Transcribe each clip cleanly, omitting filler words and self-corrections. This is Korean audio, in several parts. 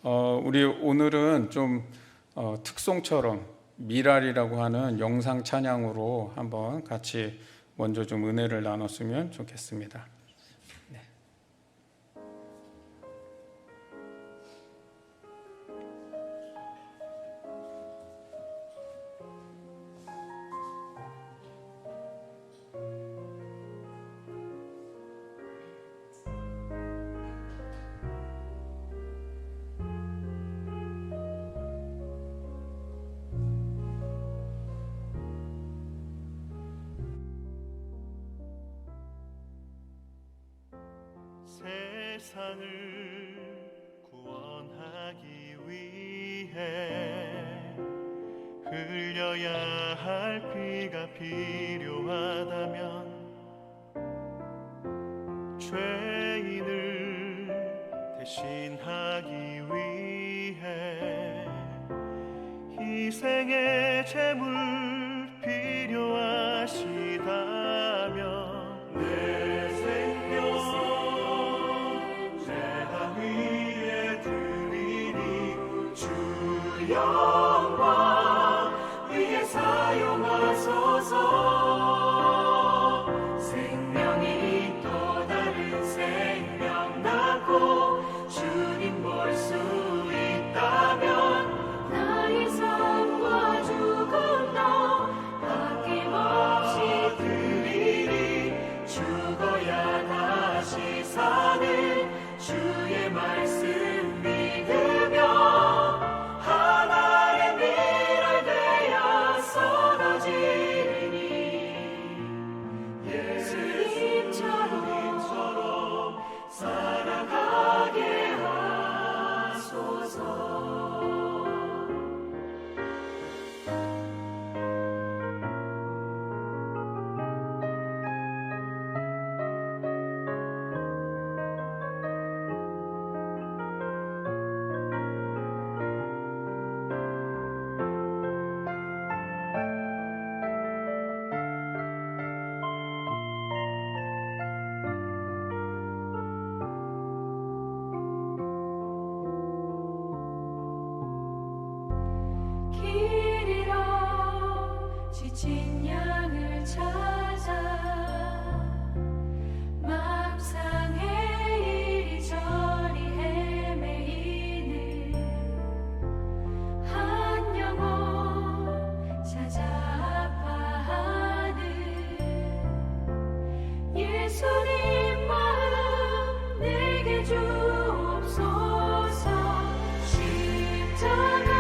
우리 오늘은 좀 특송처럼 미랄이라고 하는 영상 찬양으로 한번 같이 먼저 좀 은혜를 나눴으면 좋겠습니다. 네. 세상을 구원하기 위해 흘려야 할 피가 필요하다면 죄인을 대신하기 위해 희생의 제물 필요하시다면 내 생명 영광 위에 사용하소서. 생명이 또 다른 생명 낳고 주님 볼 수 있다면 나의 삶과 죽음도 아낌없이 드리리. 죽어야 다시 사는 주의 말씀 믿으며 지친 양을 찾아 맘상에 이리저리 헤매이는 한 영혼 찾아 아파하는 예수님 마음 내게 주옵소서. 십자가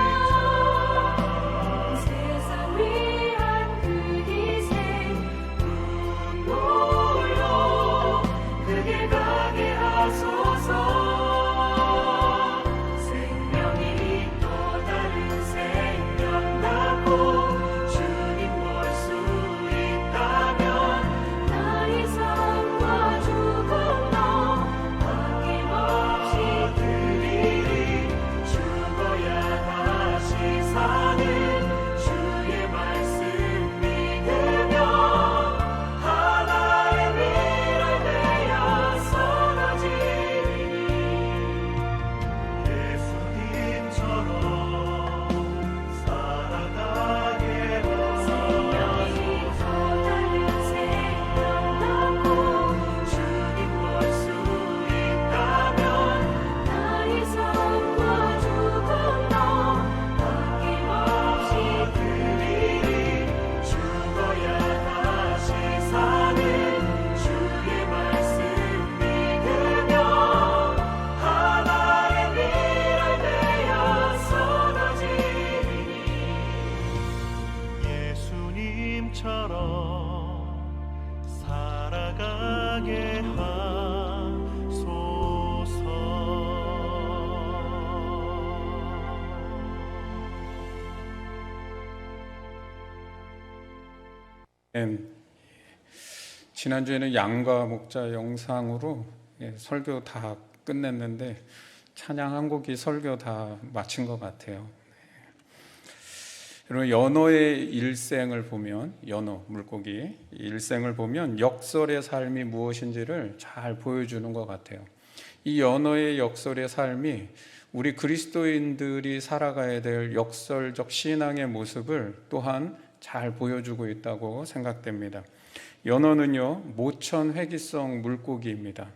살아가게 하소서. 지난주에는 양과 목자 영상으로 설교 다 끝냈는데 찬양 한 곡이 설교 다 마친 것 같아요. 여러분, 연어의 일생을 보면, 연어 물고기 일생을 보면 역설의 삶이 무엇인지를 잘 보여주는 것 같아요. 이 연어의 역설의 삶이 우리 그리스도인들이 살아가야 될 역설적 신앙의 모습을 또한 잘 보여주고 있다고 생각됩니다. 연어는요, 모천 회기성 물고기입니다.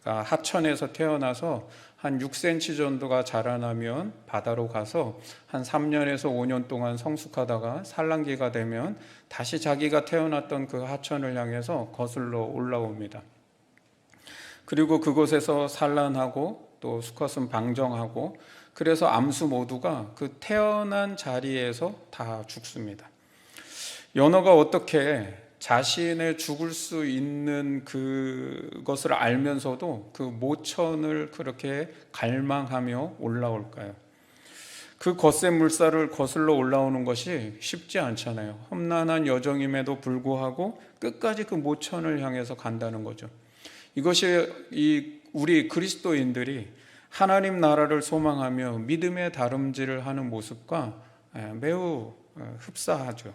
그러니까 하천에서 태어나서 한 6cm 정도가 자라나면 바다로 가서 한 3년에서 5년 동안 성숙하다가 산란기가 되면 다시 자기가 태어났던 그 하천을 향해서 거슬러 올라옵니다. 그리고 그곳에서 산란하고 또 수컷은 방정하고, 그래서 암수 모두가 그 태어난 자리에서 다 죽습니다. 연어가 어떻게 자신의 죽을 수 있는 그것을 알면서도 그 모천을 그렇게 갈망하며 올라올까요? 그 거센 물살을 거슬러 올라오는 것이 쉽지 않잖아요. 험난한 여정임에도 불구하고 끝까지 그 모천을 향해서 간다는 거죠. 이것이 우리 그리스도인들이 하나님 나라를 소망하며 믿음의 다름질을 하는 모습과 매우 흡사하죠.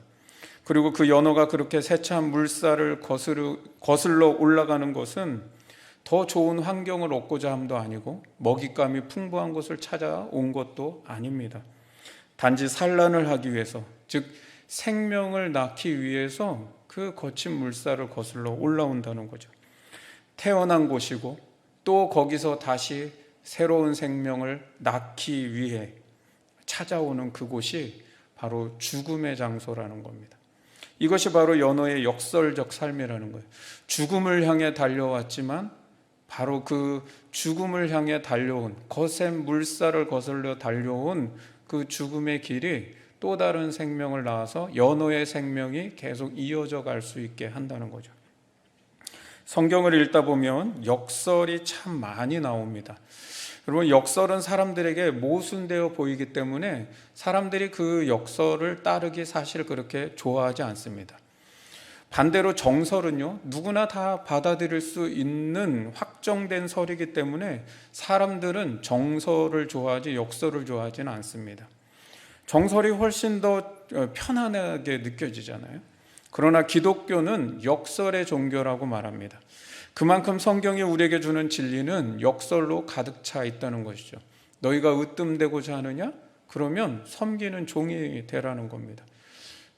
그리고 그 연어가 그렇게 세찬 물살을 거슬러 올라가는 것은 더 좋은 환경을 얻고자 함도 아니고 먹잇감이 풍부한 곳을 찾아온 것도 아닙니다. 단지 산란을 하기 위해서, 즉 생명을 낳기 위해서 그 거친 물살을 거슬러 올라온다는 거죠. 태어난 곳이고 또 거기서 다시 새로운 생명을 낳기 위해 찾아오는 그곳이 바로 죽음의 장소라는 겁니다. 이것이 바로 연어의 역설적 삶이라는 거예요. 죽음을 향해 달려왔지만 바로 그 죽음을 향해 달려온, 거센 물살을 거슬러 달려온 그 죽음의 길이 또 다른 생명을 낳아서 연어의 생명이 계속 이어져 갈 수 있게 한다는 거죠. 성경을 읽다 보면 역설이 참 많이 나옵니다. 여러분, 역설은 사람들에게 모순되어 보이기 때문에 사람들이 그 역설을 따르기 사실 그렇게 좋아하지 않습니다. 반대로 정설은요, 누구나 다 받아들일 수 있는 확정된 설이기 때문에 사람들은 정설을 좋아하지 역설을 좋아하지는 않습니다. 정설이 훨씬 더 편안하게 느껴지잖아요. 그러나 기독교는 역설의 종교라고 말합니다. 그만큼 성경이 우리에게 주는 진리는 역설로 가득 차 있다는 것이죠. 너희가 으뜸되고자 하느냐? 그러면 섬기는 종이 되라는 겁니다.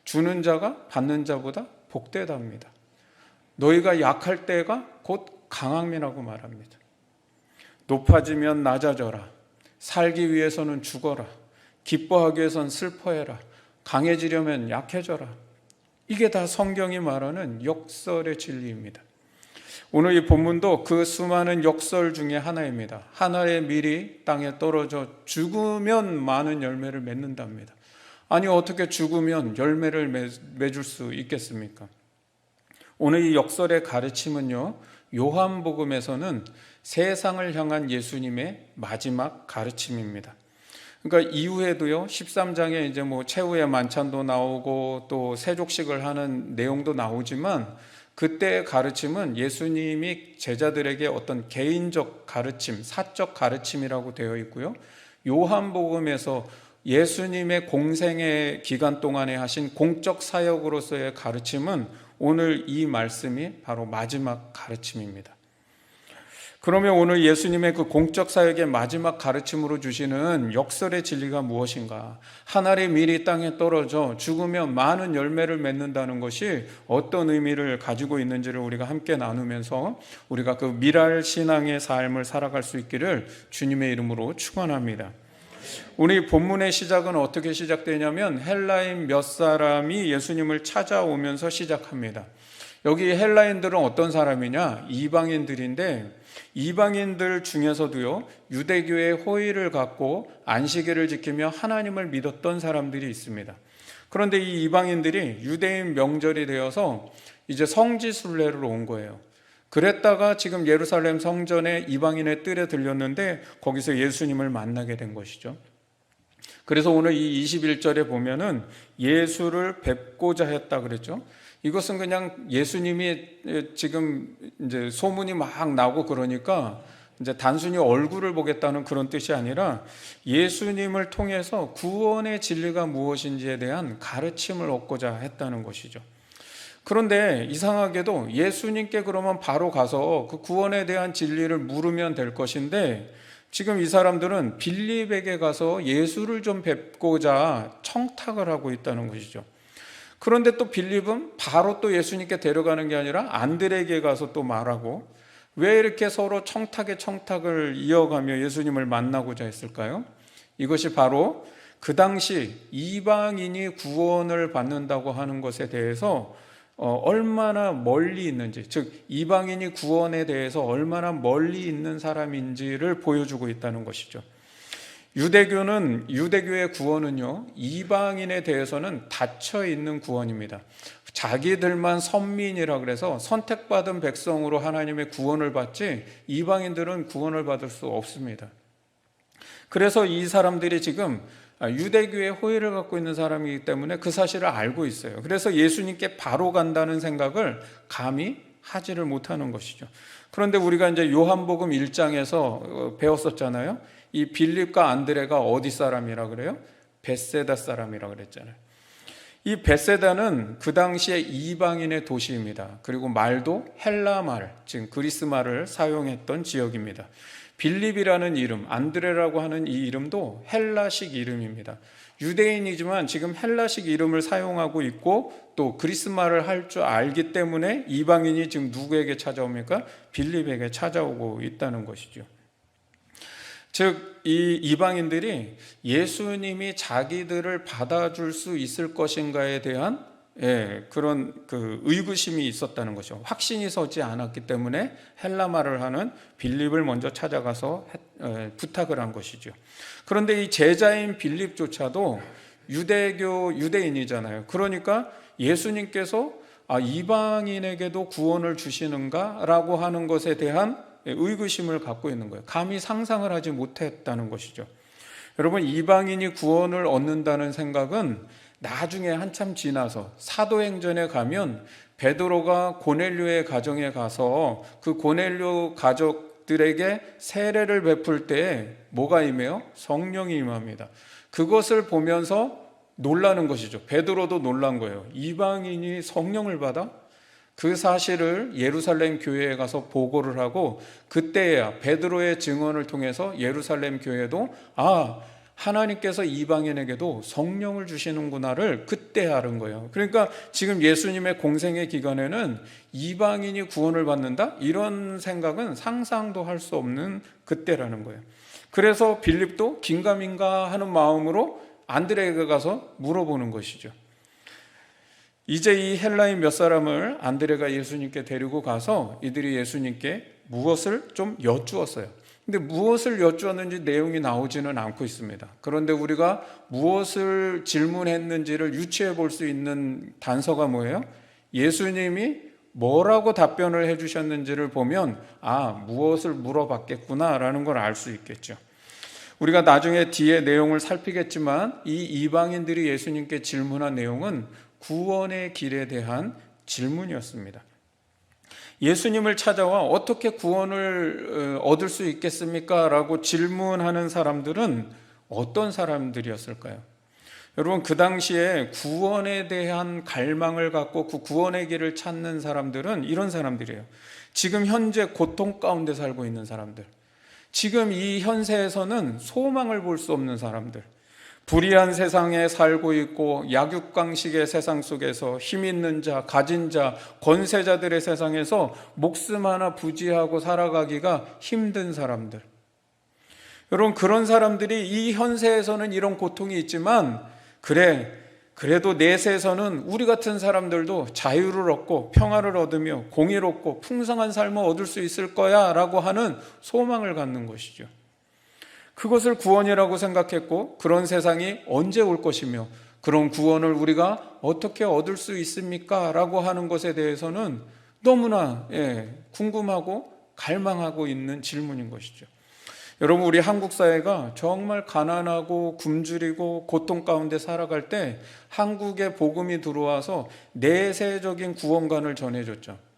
주는 자가 받는 자보다 복되답니다. 너희가 약할 때가 곧 강함이라고 말합니다. 높아지면 낮아져라. 살기 위해서는 죽어라. 기뻐하기 위해서는 슬퍼해라. 강해지려면 약해져라. 이게 다 성경이 말하는 역설의 진리입니다. 오늘 이 본문도 그 수많은 역설 중에 하나입니다. 하나의 밀이 땅에 떨어져 죽으면 많은 열매를 맺는답니다. 아니, 어떻게 죽으면 열매를 맺을 수 있겠습니까? 오늘 이 역설의 가르침은요, 요한복음에서는 세상을 향한 예수님의 마지막 가르침입니다. 그러니까 이후에도요, 13장에 이제 최후의 만찬도 나오고 또 세족식을 하는 내용도 나오지만, 그때의 가르침은 예수님이 제자들에게 어떤 개인적 가르침, 사적 가르침이라고 되어 있고요. 요한복음에서 예수님의 공생의 기간 동안에 하신 공적 사역으로서의 가르침은 오늘 이 말씀이 바로 마지막 가르침입니다. 그러면 오늘 예수님의 그 공적 사역의 마지막 가르침으로 주시는 역설의 진리가 무엇인가? 하나의 밀이 땅에 떨어져 죽으면 많은 열매를 맺는다는 것이 어떤 의미를 가지고 있는지를 우리가 함께 나누면서 우리가 그 밀알 신앙의 삶을 살아갈 수 있기를 주님의 이름으로 축원합니다. 오늘 본문의 시작은 어떻게 시작되냐면 헬라인 몇 사람이 예수님을 찾아오면서 시작합니다. 여기 헬라인들은 어떤 사람이냐? 이방인들인데, 이방인들 중에서도요, 유대교의 호의를 갖고 안식일을 지키며 하나님을 믿었던 사람들이 있습니다. 그런데 이 이방인들이 유대인 명절이 되어서 이제 성지순례를 온 거예요. 그랬다가 지금 예루살렘 성전에 이방인의 뜰에 들렸는데 거기서 예수님을 만나게 된 것이죠. 그래서 오늘 이 21절에 보면은 예수를 뵙고자 했다 그랬죠. 이것은 그냥 예수님이 지금 이제 소문이 막 나고 그러니까 이제 단순히 얼굴을 보겠다는 그런 뜻이 아니라 예수님을 통해서 구원의 진리가 무엇인지에 대한 가르침을 얻고자 했다는 것이죠. 그런데 이상하게도 예수님께 그러면 바로 가서 그 구원에 대한 진리를 물으면 될 것인데 지금 이 사람들은 빌립에게 가서 예수를 좀 뵙고자 청탁을 하고 있다는 것이죠. 그런데 또 빌립은 바로 또 예수님께 데려가는 게 아니라 안드레에게 가서 또 말하고, 왜 이렇게 서로 청탁에 청탁을 이어가며 예수님을 만나고자 했을까요? 이것이 바로 그 당시 이방인이 구원을 받는다고 하는 것에 대해서 얼마나 멀리 있는지, 즉 이방인이 구원에 대해서 얼마나 멀리 있는 사람인지를 보여주고 있다는 것이죠. 유대교의 구원은요, 이방인에 대해서는 닫혀 있는 구원입니다. 자기들만 선민이라 그래서 선택받은 백성으로 하나님의 구원을 받지 이방인들은 구원을 받을 수 없습니다. 그래서 이 사람들이 지금 유대교의 호의를 갖고 있는 사람이기 때문에 그 사실을 알고 있어요. 그래서 예수님께 바로 간다는 생각을 감히 하지를 못하는 것이죠. 그런데 우리가 이제 요한복음 1장에서 배웠었잖아요. 이 빌립과 안드레가 어디 사람이라 그래요? 벳세다 사람이라 그랬잖아요. 이 벳세다는 그 당시에 이방인의 도시입니다. 그리고 말도 헬라 말, 즉 그리스 말을 사용했던 지역입니다. 빌립이라는 이름, 안드레라고 하는 이 이름도 헬라식 이름입니다. 유대인이지만 지금 헬라식 이름을 사용하고 있고 또 그리스 말을 할 줄 알기 때문에 이방인이 지금 누구에게 찾아옵니까? 빌립에게 찾아오고 있다는 것이죠. 즉 이 이방인들이 예수님이 자기들을 받아줄 수 있을 것인가에 대한 그런 의구심이 있었다는 것이죠. 확신이 서지 않았기 때문에 헬라 말을 하는 빌립을 먼저 찾아가서 부탁을 한 것이죠. 그런데 이 제자인 빌립조차도 유대인이잖아요. 그러니까 예수님께서 이방인에게도 구원을 주시는가라고 하는 것에 대한 의구심을 갖고 있는 거예요. 감히 상상을 하지 못했다는 것이죠. 여러분, 이방인이 구원을 얻는다는 생각은 나중에 한참 지나서 사도행전에 가면 베드로가 고넬료의 가정에 가서 그 고넬료 가족들에게 세례를 베풀 때에 뭐가 임해요? 성령이 임합니다. 그것을 보면서 놀라는 것이죠. 베드로도 놀란 거예요. 이방인이 성령을 받아? 그 사실을 예루살렘 교회에 가서 보고를 하고, 그때야 베드로의 증언을 통해서 예루살렘 교회도 하나님께서 이방인에게도 성령을 주시는구나를 그때 알은 거예요. 그러니까 지금 예수님의 공생의 기간에는 이방인이 구원을 받는다? 이런 생각은 상상도 할 수 없는 그때라는 거예요. 그래서 빌립도 긴가민가 하는 마음으로 안드레에게 가서 물어보는 것이죠. 이제 이 헬라인 몇 사람을 안드레가 예수님께 데리고 가서 이들이 예수님께 무엇을 좀 여쭈었어요. 근데 무엇을 여쭈었는지 내용이 나오지는 않고 있습니다. 그런데 우리가 무엇을 질문했는지를 유추해 볼 수 있는 단서가 뭐예요? 예수님이 뭐라고 답변을 해주셨는지를 보면 무엇을 물어봤겠구나라는 걸 알 수 있겠죠. 우리가 나중에 뒤에 내용을 살피겠지만 이 이방인들이 예수님께 질문한 내용은 구원의 길에 대한 질문이었습니다. 예수님을 찾아와 어떻게 구원을 얻을 수 있겠습니까? 라고 질문하는 사람들은 어떤 사람들이었을까요? 여러분, 그 당시에 구원에 대한 갈망을 갖고 그 구원의 길을 찾는 사람들은 이런 사람들이에요. 지금 현재 고통 가운데 살고 있는 사람들, 지금 이 현세에서는 소망을 볼 수 없는 사람들, 불의한 세상에 살고 있고 약육강식의 세상 속에서 힘 있는 자, 가진 자, 권세자들의 세상에서 목숨 하나 부지하고 살아가기가 힘든 사람들. 여러분, 그런 사람들이 이 현세에서는 이런 고통이 있지만 그래도 내세에서는 우리 같은 사람들도 자유를 얻고 평화를 얻으며 공의롭고 풍성한 삶을 얻을 수 있을 거야 라고 하는 소망을 갖는 것이죠. 그것을 구원이라고 생각했고, 그런 세상이 언제 올 것이며 그런 구원을 우리가 어떻게 얻을 수 있습니까? 라고 하는 것에 대해서는 너무나 궁금하고 갈망하고 있는 질문인 것이죠. 여러분, 우리 한국 사회가 정말 가난하고 굶주리고 고통 가운데 살아갈 때 한국에 복음이 들어와서 내세적인 구원관을 전해줬죠.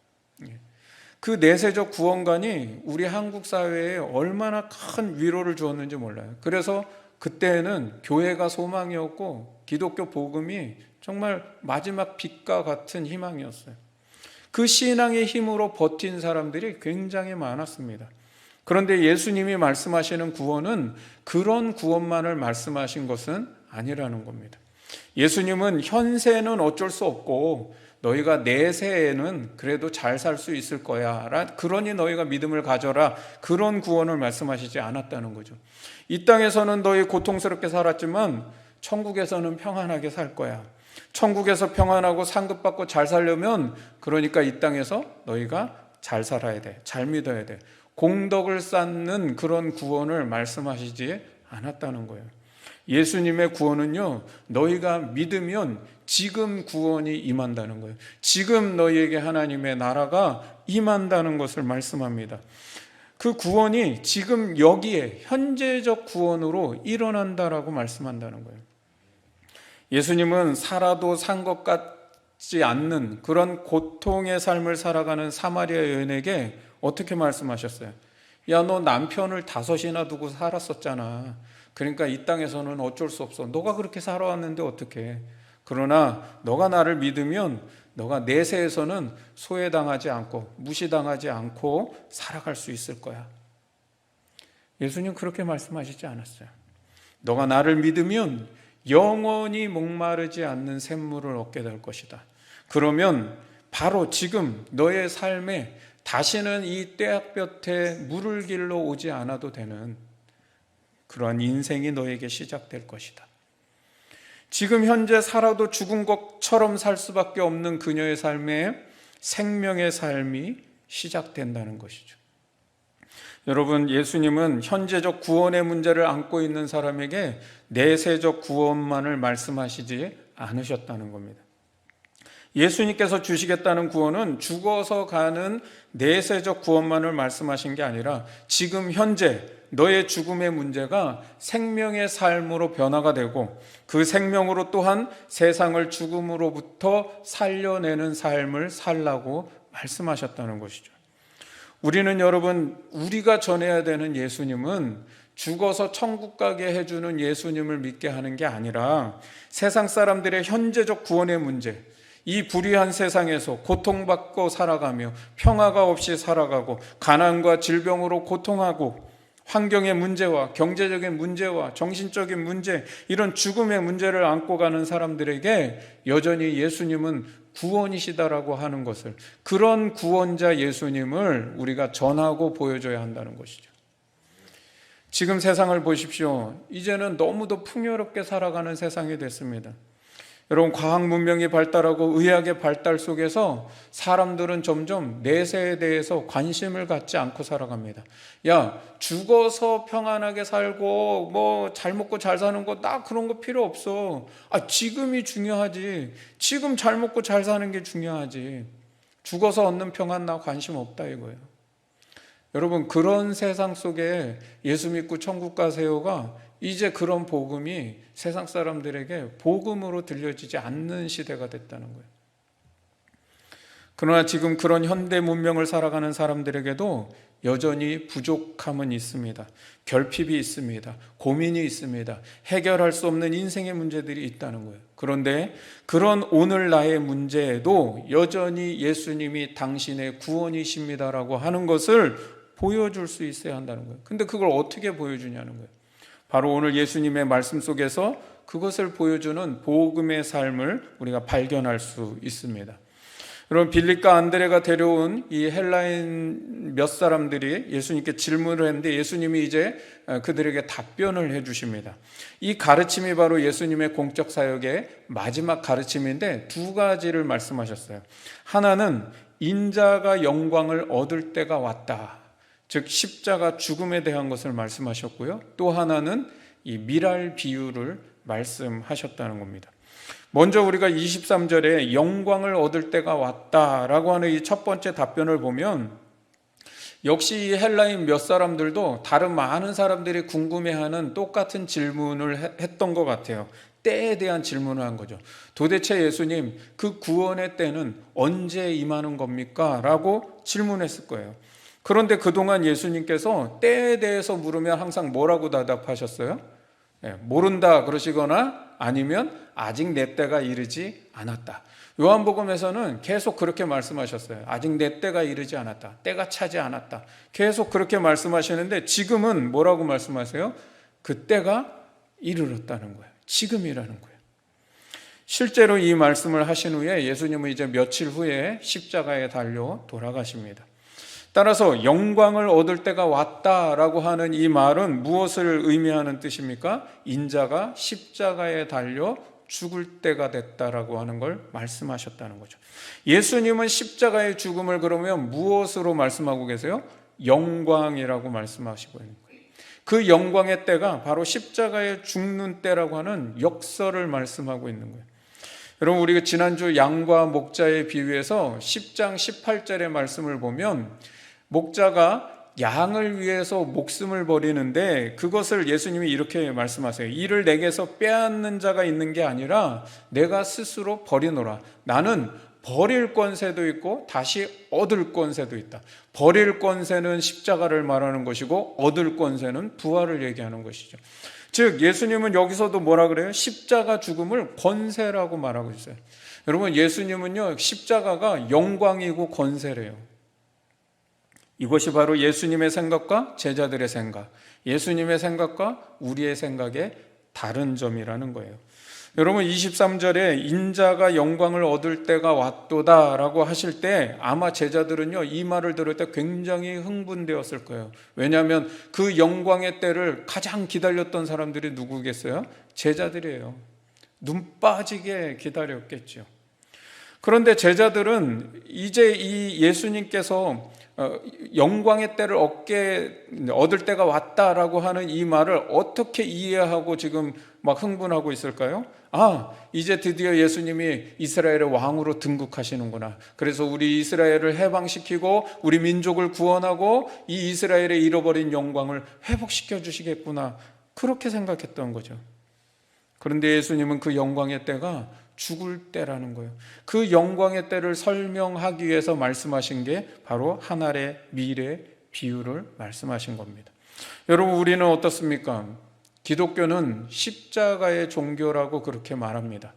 그 내세적 구원관이 우리 한국 사회에 얼마나 큰 위로를 주었는지 몰라요. 그래서 그때는 교회가 소망이었고 기독교 복음이 정말 마지막 빛과 같은 희망이었어요. 그 신앙의 힘으로 버틴 사람들이 굉장히 많았습니다. 그런데 예수님이 말씀하시는 구원은 그런 구원만을 말씀하신 것은 아니라는 겁니다. 예수님은 현세는 어쩔 수 없고 너희가 내세에는 그래도 잘 살 수 있을 거야, 그러니 너희가 믿음을 가져라, 그런 구원을 말씀하시지 않았다는 거죠. 이 땅에서는 너희 고통스럽게 살았지만 천국에서는 평안하게 살 거야. 천국에서 평안하고 상급받고 잘 살려면 그러니까 이 땅에서 너희가 잘 살아야 돼, 잘 믿어야 돼, 공덕을 쌓는 그런 구원을 말씀하시지 않았다는 거예요. 예수님의 구원은요, 너희가 믿으면 지금 구원이 임한다는 거예요. 지금 너희에게 하나님의 나라가 임한다는 것을 말씀합니다. 그 구원이 지금 여기에 현재적 구원으로 일어난다라고 말씀한다는 거예요. 예수님은 살아도 산 것 같지 않는 그런 고통의 삶을 살아가는 사마리아 여인에게 어떻게 말씀하셨어요? 야, 너 남편을 5이나 두고 살았었잖아. 그러니까 이 땅에서는 어쩔 수 없어. 너가 그렇게 살아왔는데 어떡해. 그러나 너가 나를 믿으면 너가 내세에서는 소외당하지 않고 무시당하지 않고 살아갈 수 있을 거야. 예수님 그렇게 말씀하시지 않았어요. 너가 나를 믿으면 영원히 목마르지 않는 샘물을 얻게 될 것이다. 그러면 바로 지금 너의 삶에 다시는 이 떼약볕에 물을 길러 오지 않아도 되는 그러한 인생이 너에게 시작될 것이다. 지금 현재 살아도 죽은 것처럼 살 수밖에 없는 그녀의 삶에 생명의 삶이 시작된다는 것이죠. 여러분, 예수님은 현재적 구원의 문제를 안고 있는 사람에게 내세적 구원만을 말씀하시지 않으셨다는 겁니다. 예수님께서 주시겠다는 구원은 죽어서 가는 내세적 구원만을 말씀하신 게 아니라 지금 현재 너의 죽음의 문제가 생명의 삶으로 변화가 되고 그 생명으로 또한 세상을 죽음으로부터 살려내는 삶을 살라고 말씀하셨다는 것이죠. 우리는 여러분, 우리가 전해야 되는 예수님은 죽어서 천국 가게 해주는 예수님을 믿게 하는 게 아니라 세상 사람들의 현재적 구원의 문제, 이 불의한 세상에서 고통받고 살아가며 평화가 없이 살아가고 가난과 질병으로 고통하고 환경의 문제와 경제적인 문제와 정신적인 문제, 이런 죽음의 문제를 안고 가는 사람들에게 여전히 예수님은 구원이시다라고 하는 것을, 그런 구원자 예수님을 우리가 전하고 보여줘야 한다는 것이죠. 지금 세상을 보십시오. 이제는 너무도 풍요롭게 살아가는 세상이 됐습니다. 여러분, 과학 문명이 발달하고 의학의 발달 속에서 사람들은 점점 내세에 대해서 관심을 갖지 않고 살아갑니다. 야, 죽어서 평안하게 살고 뭐 잘 먹고 잘 사는 거 나 그런 거 필요 없어. 지금이 중요하지. 지금 잘 먹고 잘 사는 게 중요하지. 죽어서 얻는 평안 나 관심 없다 이거예요. 여러분, 그런 세상 속에 예수 믿고 천국 가세요가 이제 그런 복음이 세상 사람들에게 복음으로 들려지지 않는 시대가 됐다는 거예요. 그러나 지금 그런 현대 문명을 살아가는 사람들에게도 여전히 부족함은 있습니다. 결핍이 있습니다. 고민이 있습니다. 해결할 수 없는 인생의 문제들이 있다는 거예요. 그런데 그런 오늘 나의 문제에도 여전히 예수님이 당신의 구원이십니다라고 하는 것을 보여줄 수 있어야 한다는 거예요. 근데 그걸 어떻게 보여주냐는 거예요. 바로 오늘 예수님의 말씀 속에서 그것을 보여주는 복음의 삶을 우리가 발견할 수 있습니다. 여러분, 빌립과 안드레가 데려온 이 헬라인 몇 사람들이 예수님께 질문을 했는데 예수님이 이제 그들에게 답변을 해 주십니다. 이 가르침이 바로 예수님의 공적 사역의 마지막 가르침인데 두 가지를 말씀하셨어요. 하나는 인자가 영광을 얻을 때가 왔다. 즉 십자가 죽음에 대한 것을 말씀하셨고요. 또 하나는 이 미랄 비유를 말씀하셨다는 겁니다. 먼저 우리가 23절에 영광을 얻을 때가 왔다라고 하는 이 첫 번째 답변을 보면 역시 이 헬라인 몇 사람들도 다른 많은 사람들이 궁금해하는 똑같은 질문을 했던 것 같아요. 때에 대한 질문을 한 거죠. 도대체 예수님, 그 구원의 때는 언제 임하는 겁니까? 라고 질문했을 거예요. 그런데 그동안 예수님께서 때에 대해서 물으면 항상 뭐라고 대답하셨어요? 모른다 그러시거나 아니면 아직 내 때가 이르지 않았다. 요한복음에서는 계속 그렇게 말씀하셨어요. 아직 내 때가 이르지 않았다. 때가 차지 않았다. 계속 그렇게 말씀하시는데 지금은 뭐라고 말씀하세요? 그 때가 이르렀다는 거예요. 지금이라는 거예요. 실제로 이 말씀을 하신 후에 예수님은 이제 며칠 후에 십자가에 달려 돌아가십니다. 따라서 영광을 얻을 때가 왔다라고 하는 이 말은 무엇을 의미하는 뜻입니까? 인자가 십자가에 달려 죽을 때가 됐다라고 하는 걸 말씀하셨다는 거죠. 예수님은 십자가의 죽음을 그러면 무엇으로 말씀하고 계세요? 영광이라고 말씀하시고 있는 거예요. 그 영광의 때가 바로 십자가에 죽는 때라고 하는 역설을 말씀하고 있는 거예요. 여러분, 우리가 지난주 양과 목자의 비유에서 10장 18절의 말씀을 보면 목자가 양을 위해서 목숨을 버리는데 그것을 예수님이 이렇게 말씀하세요. 이를 내게서 빼앗는 자가 있는 게 아니라 내가 스스로 버리노라. 나는 버릴 권세도 있고 다시 얻을 권세도 있다. 버릴 권세는 십자가를 말하는 것이고 얻을 권세는 부활을 얘기하는 것이죠. 즉 예수님은 여기서도 뭐라 그래요? 십자가 죽음을 권세라고 말하고 있어요. 여러분, 예수님은요 십자가가 영광이고 권세래요. 이것이 바로 예수님의 생각과 제자들의 생각, 예수님의 생각과 우리의 생각의 다른 점이라는 거예요. 여러분, 23절에 인자가 영광을 얻을 때가 왔도다 라고 하실 때 아마 제자들은요 이 말을 들을 때 굉장히 흥분되었을 거예요. 왜냐하면 그 영광의 때를 가장 기다렸던 사람들이 누구겠어요? 제자들이에요. 눈 빠지게 기다렸겠죠. 그런데 제자들은 이제 이 예수님께서 영광의 때를 얻을 때가 왔다라고 하는 이 말을 어떻게 이해하고 지금 막 흥분하고 있을까요? 이제 드디어 예수님이 이스라엘의 왕으로 등극하시는구나. 그래서 우리 이스라엘을 해방시키고 우리 민족을 구원하고 이 이스라엘의 잃어버린 영광을 회복시켜 주시겠구나. 그렇게 생각했던 거죠. 그런데 예수님은 그 영광의 때가 죽을 때라는 거예요. 그 영광의 때를 설명하기 위해서 말씀하신 게 바로 한 알의 밀의 비유를 말씀하신 겁니다. 여러분, 우리는 어떻습니까? 기독교는 십자가의 종교라고 그렇게 말합니다.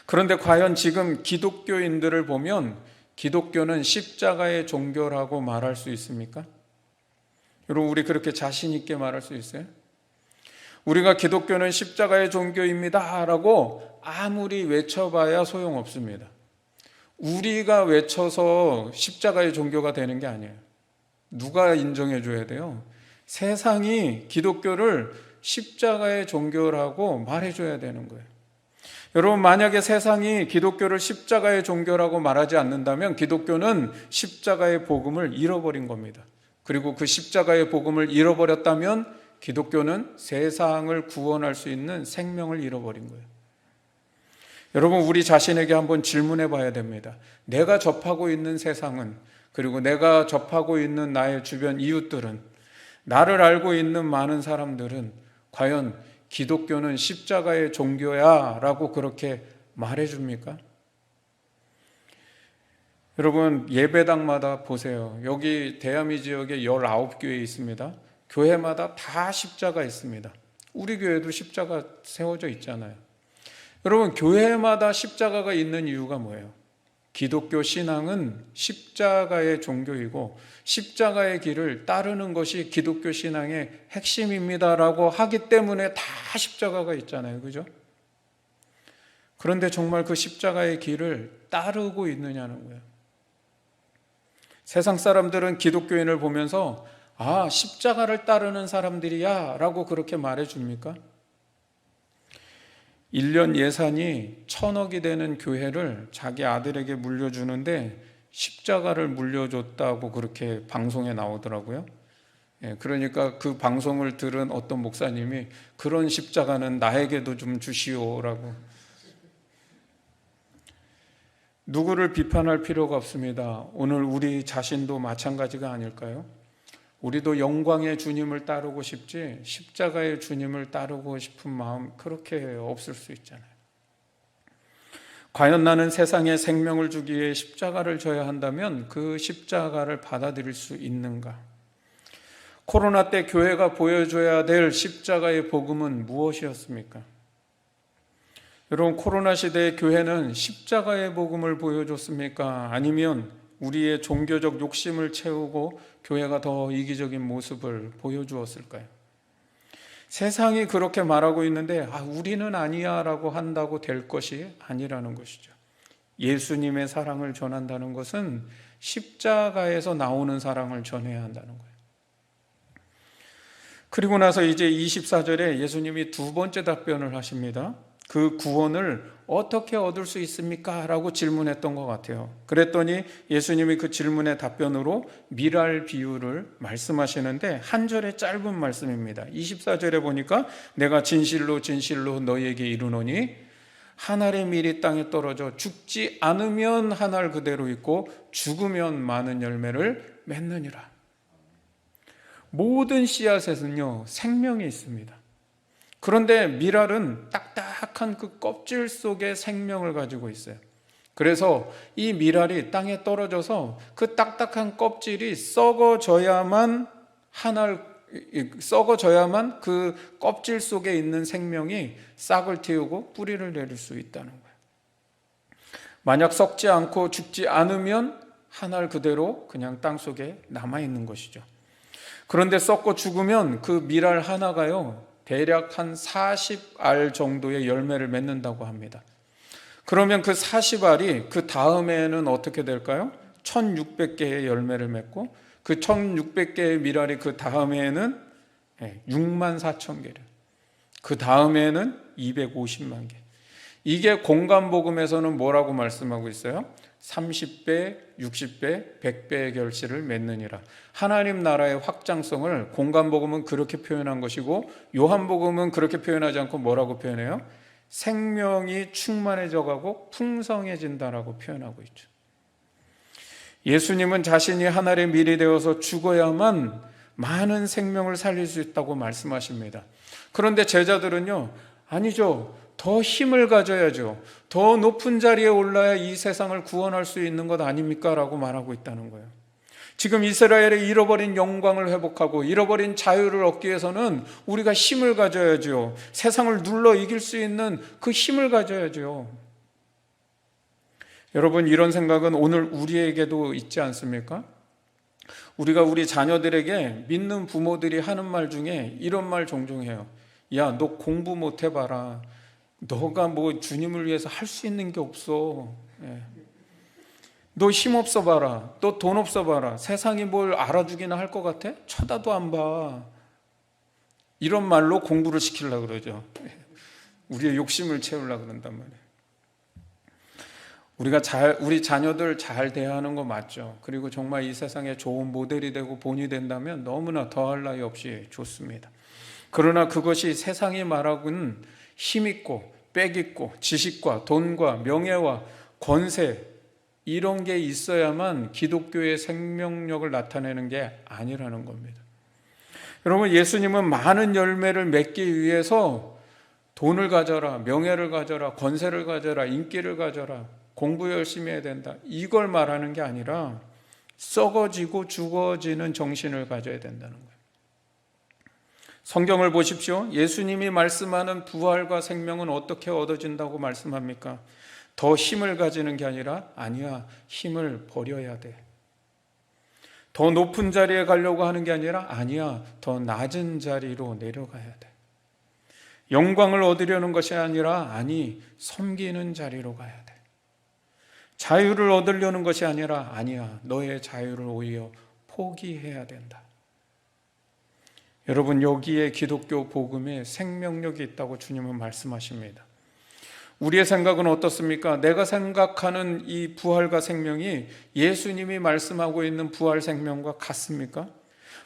그런데 과연 지금 기독교인들을 보면 기독교는 십자가의 종교라고 말할 수 있습니까? 여러분, 우리 그렇게 자신 있게 말할 수 있어요? 우리가 기독교는 십자가의 종교입니다 라고 아무리 외쳐봐야 소용없습니다. 우리가 외쳐서 십자가의 종교가 되는 게 아니에요. 누가 인정해 줘야 돼요? 세상이 기독교를 십자가의 종교라고 말해줘야 되는 거예요. 여러분, 만약에 세상이 기독교를 십자가의 종교라고 말하지 않는다면 기독교는 십자가의 복음을 잃어버린 겁니다. 그리고 그 십자가의 복음을 잃어버렸다면 기독교는 세상을 구원할 수 있는 생명을 잃어버린 거예요. 여러분, 우리 자신에게 한번 질문해 봐야 됩니다. 내가 접하고 있는 세상은, 그리고 내가 접하고 있는 나의 주변 이웃들은, 나를 알고 있는 많은 사람들은 과연 기독교는 십자가의 종교야 라고 그렇게 말해줍니까? 여러분, 예배당마다 보세요. 여기 대야미 지역에 19교회 있습니다. 교회마다 다 십자가 있습니다. 우리 교회도 십자가 세워져 있잖아요. 여러분, 교회마다 십자가가 있는 이유가 뭐예요? 기독교 신앙은 십자가의 종교이고 십자가의 길을 따르는 것이 기독교 신앙의 핵심입니다라고 하기 때문에 다 십자가가 있잖아요. 그죠? 그런데 정말 그 십자가의 길을 따르고 있느냐는 거예요. 세상 사람들은 기독교인을 보면서 십자가를 따르는 사람들이야 라고 그렇게 말해줍니까? 1년 예산이 1,000억이 되는 교회를 자기 아들에게 물려주는데 십자가를 물려줬다고 그렇게 방송에 나오더라고요. 그러니까 그 방송을 들은 어떤 목사님이 그런 십자가는 나에게도 좀 주시오라고. 누구를 비판할 필요가 없습니다. 오늘 우리 자신도 마찬가지가 아닐까요? 우리도 영광의 주님을 따르고 싶지 십자가의 주님을 따르고 싶은 마음 그렇게 없을 수 있잖아요. 과연 나는 세상에 생명을 주기 위해 십자가를 져야 한다면 그 십자가를 받아들일 수 있는가? 코로나 때 교회가 보여줘야 될 십자가의 복음은 무엇이었습니까? 여러분, 코로나 시대의 교회는 십자가의 복음을 보여줬습니까? 아니면 우리의 종교적 욕심을 채우고 교회가 더 이기적인 모습을 보여주었을까요? 세상이 그렇게 말하고 있는데 우리는 아니야 라고 한다고 될 것이 아니라는 것이죠. 예수님의 사랑을 전한다는 것은 십자가에서 나오는 사랑을 전해야 한다는 거예요. 그리고 나서 이제 24절에 예수님이 두 번째 답변을 하십니다. 그 구원을 어떻게 얻을 수 있습니까? 라고 질문했던 것 같아요. 그랬더니 예수님이 그 질문의 답변으로 미랄 비유를 말씀하시는데 한 절의 짧은 말씀입니다. 24절에 보니까 내가 진실로 진실로 너희에게 이르노니 한 알의 밀이 땅에 떨어져 죽지 않으면 한 알 그대로 있고 죽으면 많은 열매를 맺느니라. 모든 씨앗에는요 생명이 있습니다. 그런데 미랄은 딱딱한 그 껍질 속에 생명을 가지고 있어요. 그래서 이 미랄이 땅에 떨어져서 그 딱딱한 껍질이 썩어져야만 그 껍질 속에 있는 생명이 싹을 틔우고 뿌리를 내릴 수 있다는 거예요. 만약 썩지 않고 죽지 않으면 한 알 그대로 그냥 땅 속에 남아있는 것이죠. 그런데 썩고 죽으면 그 미랄 하나가요 대략 한 40알 정도의 열매를 맺는다고 합니다. 그러면 그 40알이 그 다음에는 어떻게 될까요? 1600개의 열매를 맺고 그 1600개의 미랄이 그 다음에는 6만 4천 개를, 그 다음에는 250만 개. 이게 공간복음에서는 뭐라고 말씀하고 있어요? 30배, 60배, 100배의 결실을 맺느니라. 하나님 나라의 확장성을 공간복음은 그렇게 표현한 것이고 요한복음은 그렇게 표현하지 않고 뭐라고 표현해요? 생명이 충만해져가고 풍성해진다라고 표현하고 있죠. 예수님은 자신이 한 알의 밀이 되어서 죽어야만 많은 생명을 살릴 수 있다고 말씀하십니다. 그런데 제자들은요, 아니죠. 더 힘을 가져야죠. 더 높은 자리에 올라야 이 세상을 구원할 수 있는 것 아닙니까? 라고 말하고 있다는 거예요. 지금 이스라엘의 잃어버린 영광을 회복하고 잃어버린 자유를 얻기 위해서는 우리가 힘을 가져야죠. 세상을 눌러 이길 수 있는 그 힘을 가져야죠. 여러분, 이런 생각은 오늘 우리에게도 있지 않습니까? 우리가 우리 자녀들에게 믿는 부모들이 하는 말 중에 이런 말 종종 해요. 야, 너 공부 못 해봐라. 너가 뭐 주님을 위해서 할 수 있는 게 없어. 너 힘 없어 봐라. 너 돈 없어 봐라. 세상이 뭘 알아주기나 할 것 같아? 쳐다도 안 봐. 이런 말로 공부를 시키려고 그러죠. 우리의 욕심을 채우려고 그런단 말이에요. 우리 자녀들 잘 대하는 거 맞죠. 그리고 정말 이 세상에 좋은 모델이 되고 본이 된다면 너무나 더할 나위 없이 좋습니다. 그러나 그것이 세상이 말하고는 힘있고 빽있고 지식과 돈과 명예와 권세 이런 게 있어야만 기독교의 생명력을 나타내는 게 아니라는 겁니다. 여러분, 예수님은 많은 열매를 맺기 위해서 돈을 가져라, 명예를 가져라, 권세를 가져라, 인기를 가져라, 공부 열심히 해야 된다, 이걸 말하는 게 아니라 썩어지고 죽어지는 정신을 가져야 된다는 거예요. 성경을 보십시오. 예수님이 말씀하는 부활과 생명은 어떻게 얻어진다고 말씀합니까? 더 힘을 가지는 게 아니야. 힘을 버려야 돼. 더 높은 자리에 가려고 하는 게 아니야. 더 낮은 자리로 내려가야 돼. 영광을 얻으려는 것이 아니라 섬기는 자리로 가야 돼. 자유를 얻으려는 것이 아니야. 너의 자유를 오히려 포기해야 된다. 여러분, 여기에 기독교 복음에 생명력이 있다고 주님은 말씀하십니다. 우리의 생각은 어떻습니까? 내가 생각하는 이 부활과 생명이 예수님이 말씀하고 있는 부활 생명과 같습니까?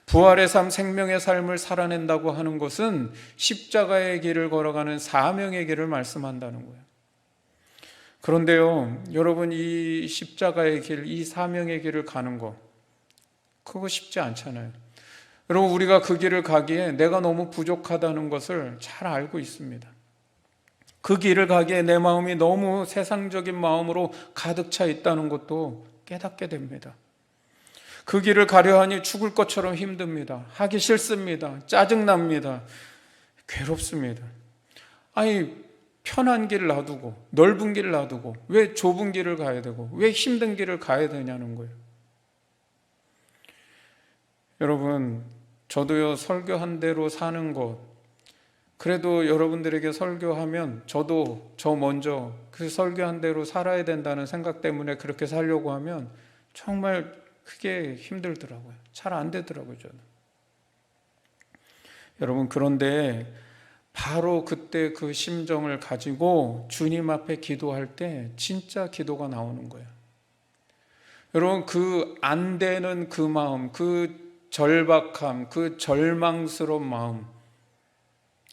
부활의 삶, 생명의 삶을 살아낸다고 하는 것은 십자가의 길을 걸어가는 사명의 길을 말씀한다는 거예요. 그런데요, 여러분, 이 십자가의 길, 이 사명의 길을 가는 거, 그거 쉽지 않잖아요. 여러분, 우리가 그 길을 가기에 내가 너무 부족하다는 것을 잘 알고 있습니다. 그 길을 가기에 내 마음이 너무 세상적인 마음으로 가득 차 있다는 것도 깨닫게 됩니다. 그 길을 가려 하니 죽을 것처럼 힘듭니다. 하기 싫습니다. 짜증납니다. 괴롭습니다. 아니, 편한 길 놔두고 넓은 길 놔두고 왜 좁은 길을 가야 되고 왜 힘든 길을 가야 되냐는 거예요. 여러분, 저도요, 설교한 대로 사는 것, 그래도 여러분들에게 설교하면 저도 저 먼저 그 설교한 대로 살아야 된다는 생각 때문에 그렇게 살려고 하면 정말 크게 힘들더라고요. 잘 안 되더라고요, 저는. 여러분, 그런데 바로 그때 그 심정을 가지고 주님 앞에 기도할 때 진짜 기도가 나오는 거예요. 여러분, 그 안 되는 그 마음, 그 절박함, 그 절망스러운 마음,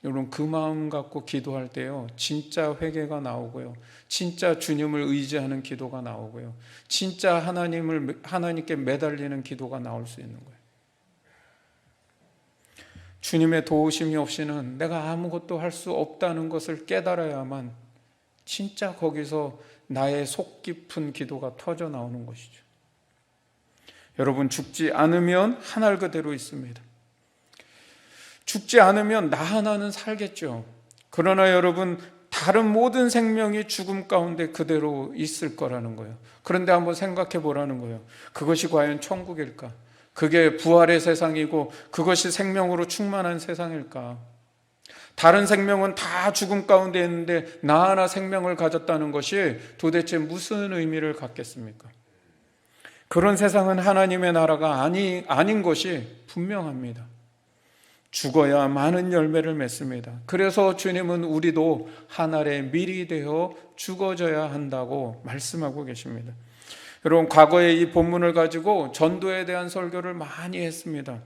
여러분, 그 마음 갖고 기도할 때요, 진짜 회개가 나오고요, 진짜 주님을 의지하는 기도가 나오고요, 진짜 하나님께 매달리는 기도가 나올 수 있는 거예요. 주님의 도우심이 없이는 내가 아무것도 할 수 없다는 것을 깨달아야만 진짜 거기서 나의 속 깊은 기도가 터져 나오는 것이죠. 여러분, 죽지 않으면 하늘 그대로 있습니다. 죽지 않으면 나 하나는 살겠죠. 그러나 여러분, 다른 모든 생명이 죽음 가운데 그대로 있을 거라는 거예요. 그런데 한번 생각해 보라는 거예요. 그것이 과연 천국일까? 그게 부활의 세상이고 그것이 생명으로 충만한 세상일까? 다른 생명은 다 죽음 가운데 있는데 나 하나 생명을 가졌다는 것이 도대체 무슨 의미를 갖겠습니까? 그런 세상은 하나님의 나라가 아닌 것이 분명합니다. 죽어야 많은 열매를 맺습니다. 그래서 주님은 우리도 한 알의 밀이 되어 죽어져야 한다고 말씀하고 계십니다. 여러분, 과거에 이 본문을 가지고 전도에 대한 설교를 많이 했습니다.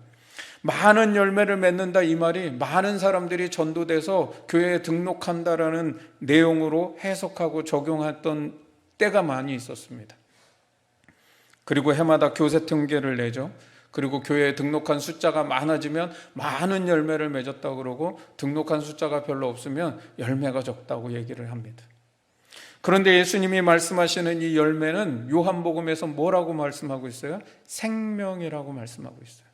많은 열매를 맺는다, 이 말이 많은 사람들이 전도돼서 교회에 등록한다라는 내용으로 해석하고 적용했던 때가 많이 있었습니다. 그리고 해마다 교세 통계를 내죠. 그리고 교회에 등록한 숫자가 많아지면 많은 열매를 맺었다고 그러고, 등록한 숫자가 별로 없으면 열매가 적다고 얘기를 합니다. 그런데 예수님이 말씀하시는 이 열매는 요한복음에서 뭐라고 말씀하고 있어요? 생명이라고 말씀하고 있어요.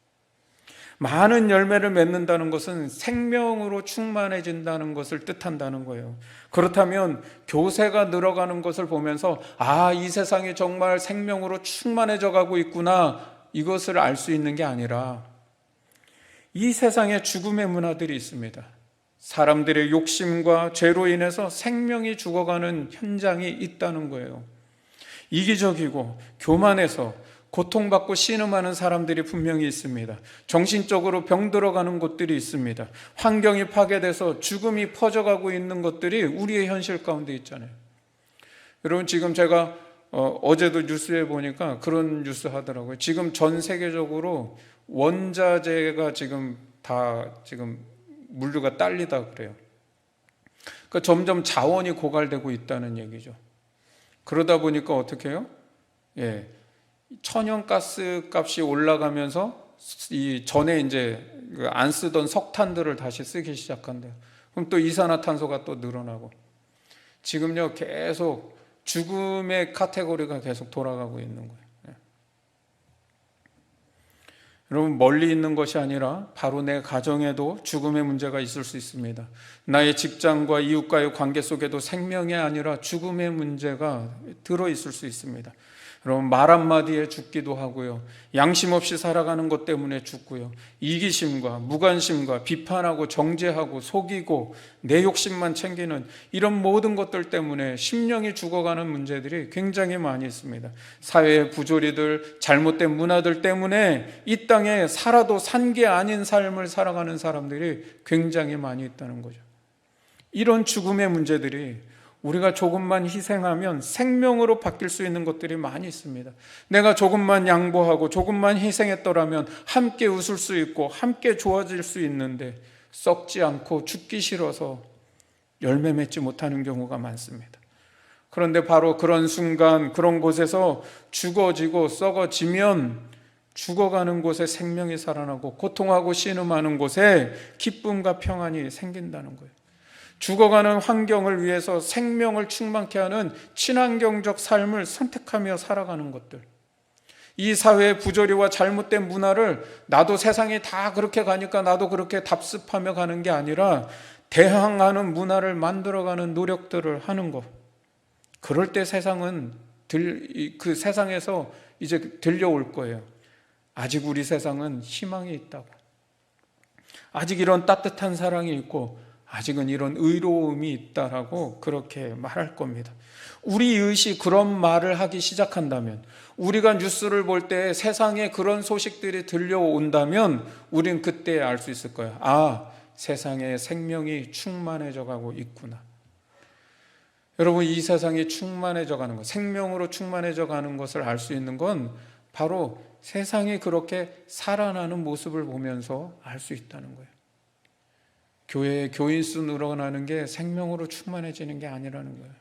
많은 열매를 맺는다는 것은 생명으로 충만해진다는 것을 뜻한다는 거예요. 그렇다면 교세가 늘어가는 것을 보면서 이 세상이 정말 생명으로 충만해져 가고 있구나, 이것을 알 수 있는 게 아니라 이 세상에 죽음의 문화들이 있습니다. 사람들의 욕심과 죄로 인해서 생명이 죽어가는 현장이 있다는 거예요. 이기적이고 교만해서 고통받고 신음하는 사람들이 분명히 있습니다. 정신적으로 병들어가는 곳들이 있습니다. 환경이 파괴돼서 죽음이 퍼져가고 있는 것들이 우리의 현실 가운데 있잖아요. 여러분, 지금 제가 어제도 뉴스에 보니까 그런 뉴스 하더라고요. 지금 전 세계적으로 원자재가 지금 물류가 딸리다 그래요. 그러니까 점점 자원이 고갈되고 있다는 얘기죠. 그러다 보니까 어떻게 해요? 천연가스 값이 올라가면서 이 전에 이제 안 쓰던 석탄들을 다시 쓰기 시작한대요. 그럼 또 이산화탄소가 또 늘어나고, 지금요 계속 죽음의 카테고리가 계속 돌아가고 있는 거예요. 여러분, 멀리 있는 것이 아니라 바로 내 가정에도 죽음의 문제가 있을 수 있습니다. 나의 직장과 이웃과의 관계 속에도 생명이 아니라 죽음의 문제가 들어있을 수 있습니다. 여러분, 말 한마디에 죽기도 하고요, 양심 없이 살아가는 것 때문에 죽고요, 이기심과 무관심과 비판하고 정죄하고 속이고 내 욕심만 챙기는 이런 모든 것들 때문에 심령이 죽어가는 문제들이 굉장히 많이 있습니다. 사회의 부조리들, 잘못된 문화들 때문에 이 땅에 살아도 산 게 아닌 삶을 살아가는 사람들이 굉장히 많이 있다는 거죠. 이런 죽음의 문제들이 우리가 조금만 희생하면 생명으로 바뀔 수 있는 것들이 많이 있습니다. 내가 조금만 양보하고 조금만 희생했더라면 함께 웃을 수 있고 함께 좋아질 수 있는데, 썩지 않고 죽기 싫어서 열매 맺지 못하는 경우가 많습니다. 그런데 바로 그런 순간, 그런 곳에서 죽어지고 썩어지면 죽어가는 곳에 생명이 살아나고 고통하고 신음하는 곳에 기쁨과 평안이 생긴다는 거예요. 죽어가는 환경을 위해서 생명을 충만케 하는 친환경적 삶을 선택하며 살아가는 것들, 이 사회의 부조리와 잘못된 문화를 나도 세상이 다 그렇게 가니까 나도 그렇게 답습하며 가는 게 아니라 대항하는 문화를 만들어가는 노력들을 하는 것. 그럴 때 세상은 그 세상에서 이제 들려올 거예요. 아직 우리 세상은 희망이 있다고. 아직 이런 따뜻한 사랑이 있고 아직은 이런 의로움이 있다라고 그렇게 말할 겁니다. 우리 이웃이 그런 말을 하기 시작한다면, 우리가 뉴스를 볼 때 세상에 그런 소식들이 들려온다면 우린 그때 알 수 있을 거예요. 아, 세상에 생명이 충만해져 가고 있구나. 여러분, 이 세상이 충만해져 가는 것, 생명으로 충만해져 가는 것을 알 수 있는 건 바로 세상이 그렇게 살아나는 모습을 보면서 알 수 있다는 거예요. 교회의 교인 수 늘어나는 게 생명으로 충만해지는 게 아니라는 거예요.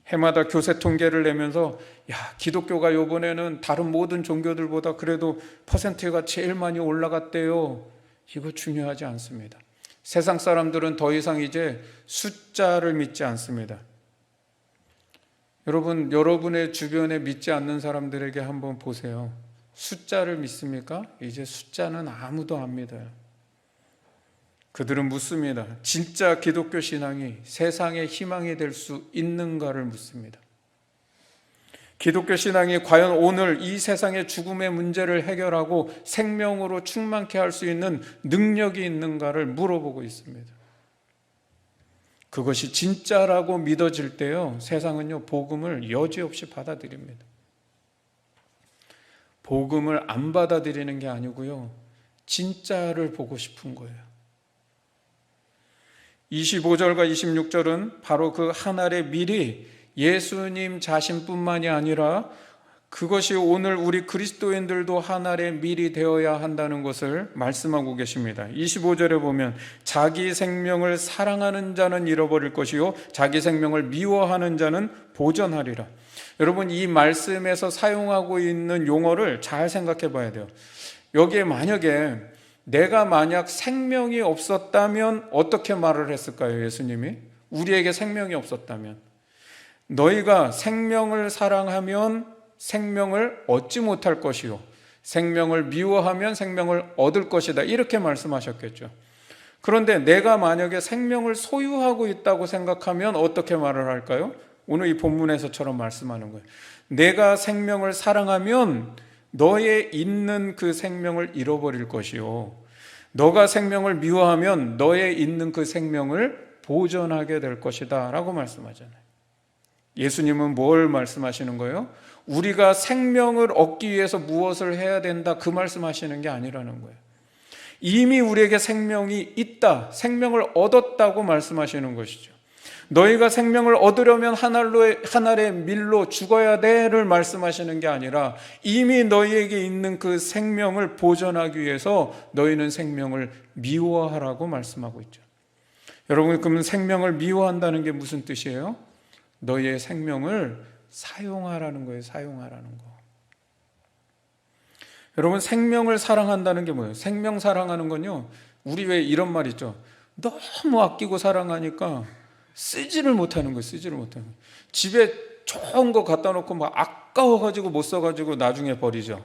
해마다 교세 통계를 내면서 기독교가 이번에는 다른 모든 종교들보다 그래도 퍼센트가 제일 많이 올라갔대요. 이거 중요하지 않습니다. 세상 사람들은 더 이상 이제 숫자를 믿지 않습니다. 여러분, 여러분의 주변에 믿지 않는 사람들에게 한번 보세요. 숫자를 믿습니까? 이제 숫자는 아무도 안 믿어요. 그들은 묻습니다. 진짜 기독교 신앙이 세상의 희망이 될 수 있는가를 묻습니다. 기독교 신앙이 과연 오늘 이 세상의 죽음의 문제를 해결하고 생명으로 충만케 할 수 있는 능력이 있는가를 물어보고 있습니다. 그것이 진짜라고 믿어질 때요, 세상은요, 복음을 여지없이 받아들입니다. 복음을 안 받아들이는 게 아니고요, 진짜를 보고 싶은 거예요. 25절과 26절은 바로 그 하늘의 밀이 예수님 자신뿐만이 아니라 그것이 오늘 우리 그리스도인들도 하늘의 밀이 되어야 한다는 것을 말씀하고 계십니다. 25절에 보면 자기 생명을 사랑하는 자는 잃어버릴 것이요 자기 생명을 미워하는 자는 보전하리라. 여러분, 이 말씀에서 사용하고 있는 용어를 잘 생각해 봐야 돼요. 여기에 만약에 내가 만약 생명이 없었다면 어떻게 말을 했을까요? 예수님이 우리에게 생명이 없었다면, 너희가 생명을 사랑하면 생명을 얻지 못할 것이요 생명을 미워하면 생명을 얻을 것이다, 이렇게 말씀하셨겠죠. 그런데 내가 만약에 생명을 소유하고 있다고 생각하면 어떻게 말을 할까요? 오늘 이 본문에서처럼 말씀하는 거예요. 내가 생명을 사랑하면 너의 있는 그 생명을 잃어버릴 것이요 너가 생명을 미워하면 너의 있는 그 생명을 보존하게 될 것이다 라고 말씀하잖아요. 예수님은 뭘 말씀하시는 거예요? 우리가 생명을 얻기 위해서 무엇을 해야 된다, 그 말씀하시는 게 아니라는 거예요. 이미 우리에게 생명이 있다, 생명을 얻었다고 말씀하시는 것이죠. 너희가 생명을 얻으려면 하늘의 밀로 죽어야 돼를 말씀하시는 게 아니라 이미 너희에게 있는 그 생명을 보존하기 위해서 너희는 생명을 미워하라고 말씀하고 있죠. 여러분, 그러면 생명을 미워한다는 게 무슨 뜻이에요? 너희의 생명을 사용하라는 거예요. 사용하라는 거. 여러분, 생명을 사랑한다는 게 뭐예요? 생명 사랑하는 건요, 우리 왜 이런 말 있죠? 너무 아끼고 사랑하니까 쓰지를 못하는 거예요. 쓰지를 못하는 거예요. 집에 좋은 거 갖다 놓고 막 아까워가지고 못 써가지고 나중에 버리죠.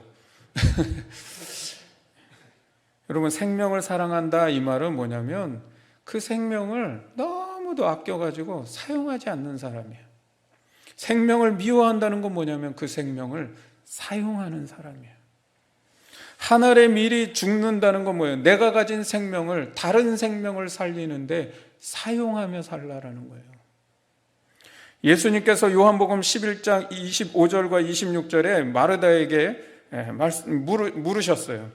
여러분, 생명을 사랑한다 이 말은 뭐냐면 그 생명을 너무도 아껴가지고 사용하지 않는 사람이에요. 생명을 미워한다는 건 뭐냐면 그 생명을 사용하는 사람이에요. 하늘의 밀이 죽는다는 건 뭐예요? 내가 가진 생명을 다른 생명을 살리는데 사용하며 살라라는 거예요. 예수님께서 요한복음 11장 25절과 26절에 마르다에게 물으셨어요.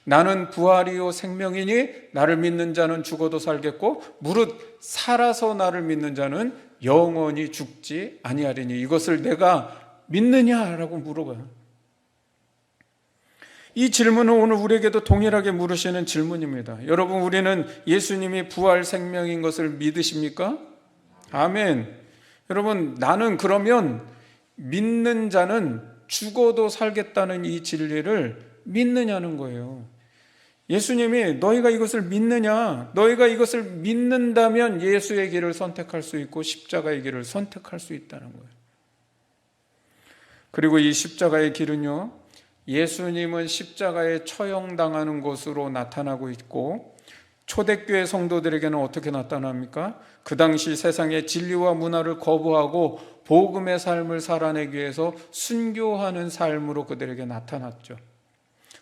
나는 부활이요 생명이니 나를 믿는 자는 죽어도 살겠고 무릇 살아서 나를 믿는 자는 영원히 죽지 아니하리니 이것을 내가 믿느냐라고 물어봐요. 이 질문은 오늘 우리에게도 동일하게 물으시는 질문입니다. 여러분, 우리는 예수님이 부활 생명인 것을 믿으십니까? 아멘. 여러분, 나는 그러면 믿는 자는 죽어도 살겠다는 이 진리를 믿느냐는 거예요. 예수님이 너희가 이것을 믿느냐? 너희가 이것을 믿는다면 예수의 길을 선택할 수 있고 십자가의 길을 선택할 수 있다는 거예요. 그리고 이 십자가의 길은요, 예수님은 십자가에 처형당하는 것으로 나타나고 있고, 초대교회 성도들에게는 어떻게 나타납니까? 그 당시 세상의 진리와 문화를 거부하고 복음의 삶을 살아내기 위해서 순교하는 삶으로 그들에게 나타났죠.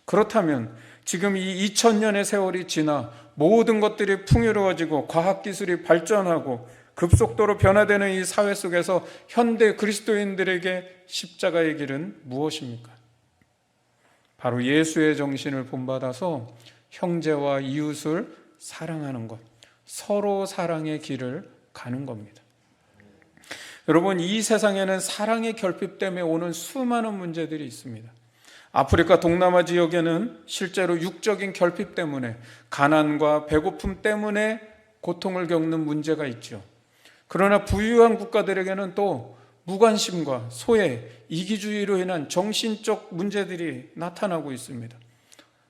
그렇다면 지금 이 2000년의 세월이 지나 모든 것들이 풍요로워지고 과학기술이 발전하고 급속도로 변화되는 이 사회 속에서 현대 그리스도인들에게 십자가의 길은 무엇입니까? 바로 예수의 정신을 본받아서 형제와 이웃을 사랑하는 것, 서로 사랑의 길을 가는 겁니다. 여러분, 이 세상에는 사랑의 결핍 때문에 오는 수많은 문제들이 있습니다. 아프리카 동남아 지역에는 실제로 육적인 결핍 때문에, 가난과 배고픔 때문에 고통을 겪는 문제가 있죠. 그러나 부유한 국가들에게는 또 무관심과 소외, 이기주의로 인한 정신적 문제들이 나타나고 있습니다.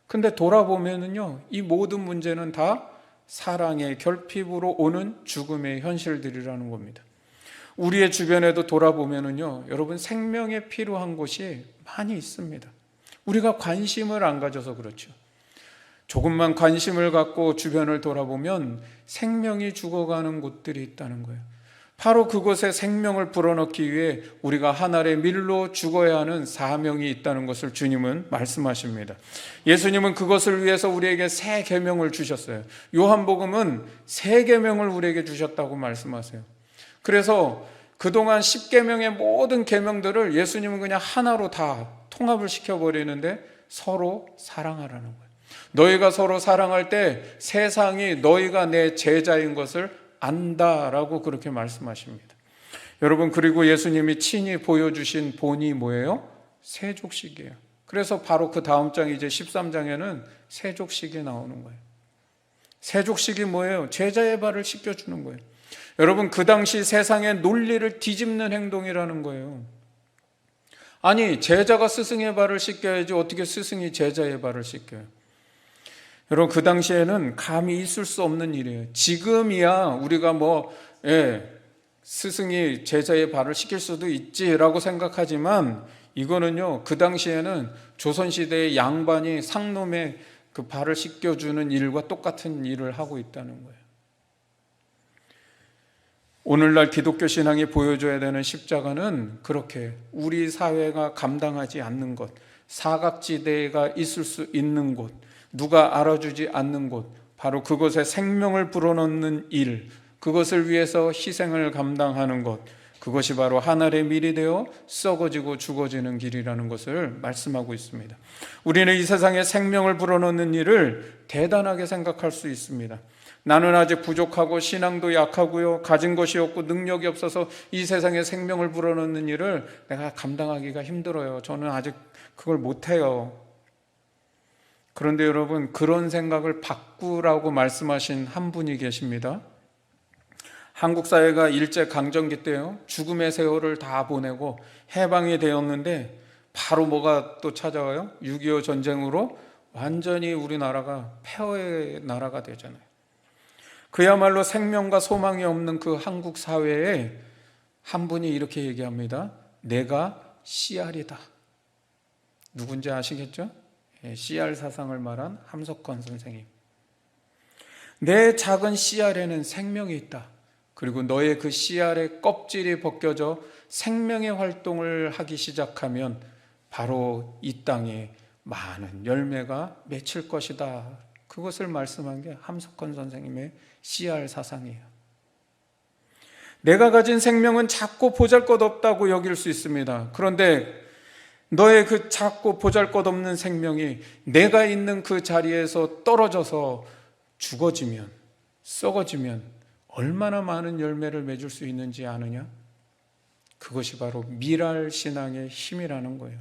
근데 돌아보면은요, 이 모든 문제는 다 사랑의 결핍으로 오는 죽음의 현실들이라는 겁니다. 우리의 주변에도 돌아보면은요, 여러분, 생명에 필요한 곳이 많이 있습니다. 우리가 관심을 안 가져서 그렇죠. 조금만 관심을 갖고 주변을 돌아보면 생명이 죽어가는 곳들이 있다는 거예요. 바로 그곳에 생명을 불어넣기 위해 우리가 한 알의 밀로 죽어야 하는 사명이 있다는 것을 주님은 말씀하십니다. 예수님은 그것을 위해서 우리에게 새 계명을 주셨어요. 요한복음은 새 계명을 우리에게 주셨다고 말씀하세요. 그래서 그동안 10계명의 모든 계명들을 예수님은 그냥 하나로 다 통합을 시켜버리는데 서로 사랑하라는 거예요. 너희가 서로 사랑할 때 세상이 너희가 내 제자인 것을 안다라고 그렇게 말씀하십니다. 여러분, 그리고 예수님이 친히 보여주신 본이 뭐예요? 세족식이에요. 그래서 바로 그 다음 장 이제 13장에는 세족식이 나오는 거예요. 세족식이 뭐예요? 제자의 발을 씻겨주는 거예요. 여러분, 그 당시 세상의 논리를 뒤집는 행동이라는 거예요. 아니, 제자가 스승의 발을 씻겨야지 어떻게 스승이 제자의 발을 씻겨요? 여러분, 그 당시에는 감히 있을 수 없는 일이에요. 지금이야 우리가 스승이 제자의 발을 씻길 수도 있지라고 생각하지만, 이거는요, 그 당시에는 조선시대의 양반이 상놈의 그 발을 씻겨주는 일과 똑같은 일을 하고 있다는 거예요. 오늘날 기독교 신앙이 보여줘야 되는 십자가는 그렇게 우리 사회가 감당하지 않는 것, 사각지대가 있을 수 있는 곳, 누가 알아주지 않는 곳, 바로 그곳에 생명을 불어넣는 일, 그것을 위해서 희생을 감당하는 것, 그것이 바로 한 알의 밀이 되어 썩어지고 죽어지는 길이라는 것을 말씀하고 있습니다. 우리는 이 세상에 생명을 불어넣는 일을 대단하게 생각할 수 있습니다. 나는 아직 부족하고 신앙도 약하고요, 가진 것이 없고 능력이 없어서 이 세상에 생명을 불어넣는 일을 내가 감당하기가 힘들어요. 저는 아직 그걸 못해요. 그런데 여러분, 그런 생각을 바꾸라고 말씀하신 한 분이 계십니다. 한국 사회가 일제강점기 때요, 죽음의 세월을 다 보내고 해방이 되었는데 바로 뭐가 또 찾아와요? 6.25 전쟁으로 완전히 우리나라가 폐허의 나라가 되잖아요. 그야말로 생명과 소망이 없는 그 한국 사회에 한 분이 이렇게 얘기합니다. 내가 씨알이다. 누군지 아시겠죠? 씨알 사상을 말한 함석헌 선생님. 내 작은 씨알에는 생명이 있다. 그리고 너의 그 씨알의 껍질이 벗겨져 생명의 활동을 하기 시작하면 바로 이 땅에 많은 열매가 맺힐 것이다. 그것을 말씀한 게 함석헌 선생님의 씨알 사상이에요. 내가 가진 생명은 작고 보잘것없다고 여길 수 있습니다. 그런데 너의 그 작고 보잘것없는 생명이 내가 있는 그 자리에서 떨어져서 죽어지면, 썩어지면 얼마나 많은 열매를 맺을 수 있는지 아느냐? 그것이 바로 미랄 신앙의 힘이라는 거예요.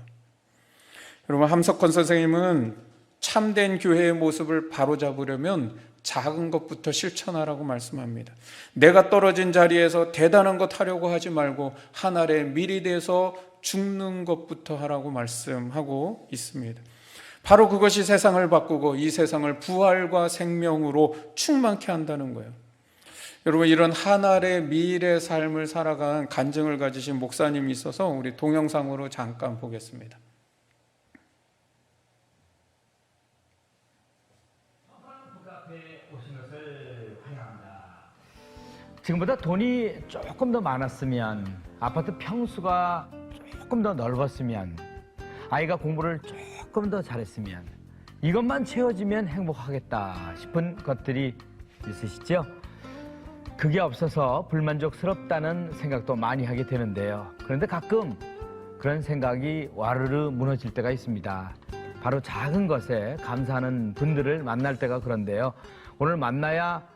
여러분, 함석헌 선생님은 참된 교회의 모습을 바로잡으려면 작은 것부터 실천하라고 말씀합니다. 내가 떨어진 자리에서 대단한 것 하려고 하지 말고 한 알의 밀이 돼서 죽는 것부터 하라고 말씀하고 있습니다. 바로 그것이 세상을 바꾸고 이 세상을 부활과 생명으로 충만케 한다는 거예요. 여러분, 이런 한 알의 미일의 삶을 살아간 간증을 가지신 목사님이 있어서 우리 동영상으로 잠깐 보겠습니다. 지금보다 돈이 조금 더 많았으면, 아파트 평수가 조금 더 넓었으면, 아이가 공부를 조금 더 잘했으면, 이것만 채워지면 행복하겠다 싶은 것들이 있으시죠? 그게 없어서 불만족스럽다는 생각도 많이 하게 되는데요. 그런데 가끔 그런 생각이 와르르 무너질 때가 있습니다. 바로 작은 것에 감사하는 분들을 만날 때가 그런데요. 오늘 만나야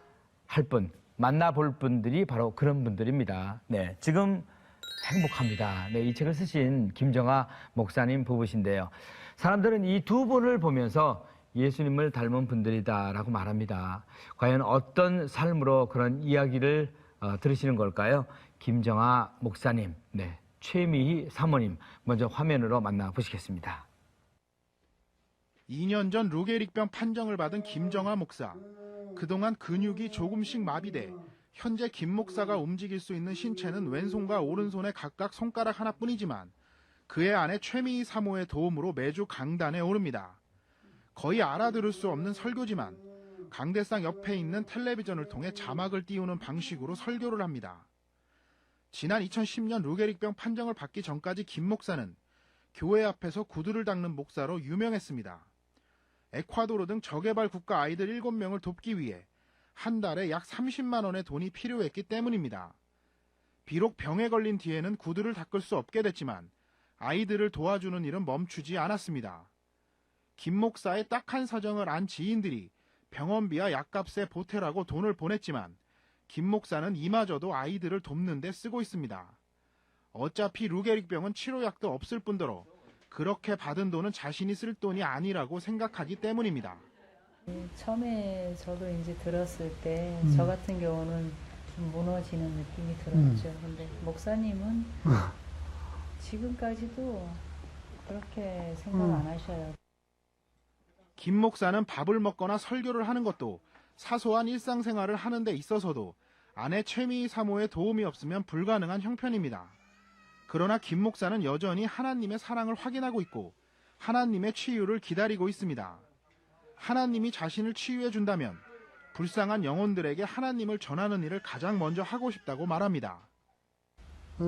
할 분, 만나볼 분들이 바로 그런 분들입니다. 네, 지금 행복합니다. 네, 이 책을 쓰신 김정아 목사님 부부신데요. 사람들은 이 두 분을 보면서 예수님을 닮은 분들이다라고 말합니다. 과연 어떤 삶으로 그런 이야기를 들으시는 걸까요? 김정아 목사님, 네, 최미희 사모님, 먼저 화면으로 만나보시겠습니다. 2년 전 루게릭병 판정을 받은 김정아 목사. 그동안 근육이 조금씩 마비돼 현재 김 목사가 움직일 수 있는 신체는 왼손과 오른손의 각각 손가락 하나뿐이지만 그의 아내 최미희 사모의 도움으로 매주 강단에 오릅니다. 거의 알아들을 수 없는 설교지만 강대상 옆에 있는 텔레비전을 통해 자막을 띄우는 방식으로 설교를 합니다. 지난 2010년 루게릭병 판정을 받기 전까지 김 목사는 교회 앞에서 구두를 닦는 목사로 유명했습니다. 에콰도르 등 저개발 국가 아이들 7명을 돕기 위해 한 달에 약 30만 원의 돈이 필요했기 때문입니다. 비록 병에 걸린 뒤에는 구두를 닦을 수 없게 됐지만 아이들을 도와주는 일은 멈추지 않았습니다. 김 목사의 딱한 사정을 안 지인들이 병원비와 약값에 보태라고 돈을 보냈지만 김 목사는 이마저도 아이들을 돕는 데 쓰고 있습니다. 어차피 루게릭병은 치료약도 없을 뿐더러 그렇게 받은 돈은 자신이 쓸 돈이 아니라고 생각하기 때문입니다. 처음에 저도 이제 들었을 때 저 같은 경우는 좀 무너지는 느낌이 들었죠. 근데 목사님은 지금까지도 그렇게 생각 안 하셔요. 김 목사는 밥을 먹거나 설교를 하는 것도 사소한 일상생활을 하는 데 있어서도 아내 최미희 사모의 도움이 없으면 불가능한 형편입니다. 그러나 김 목사는 여전히 하나님의 사랑을 확인하고 있고 하나님의 치유를 기다리고 있습니다. 하나님이 자신을 치유해 준다면 불쌍한 영혼들에게 하나님을 전하는 일을 가장 먼저 하고 싶다고 말합니다. 네.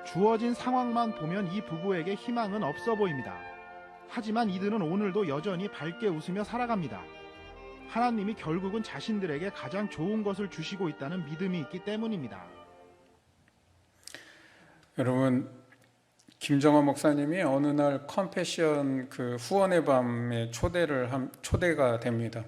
주어진 상황만 보면 이 부부에게 희망은 없어 보입니다. 하지만 이들은 오늘도 여전히 밝게 웃으며 살아갑니다. 하나님이 결국은 자신들에게 가장 좋은 것을 주시고 있다는 믿음이 있기 때문입니다. 여러분, 김정아 목사님이 어느 날 컴패션 그 후원의 밤에 초대가 됩니다.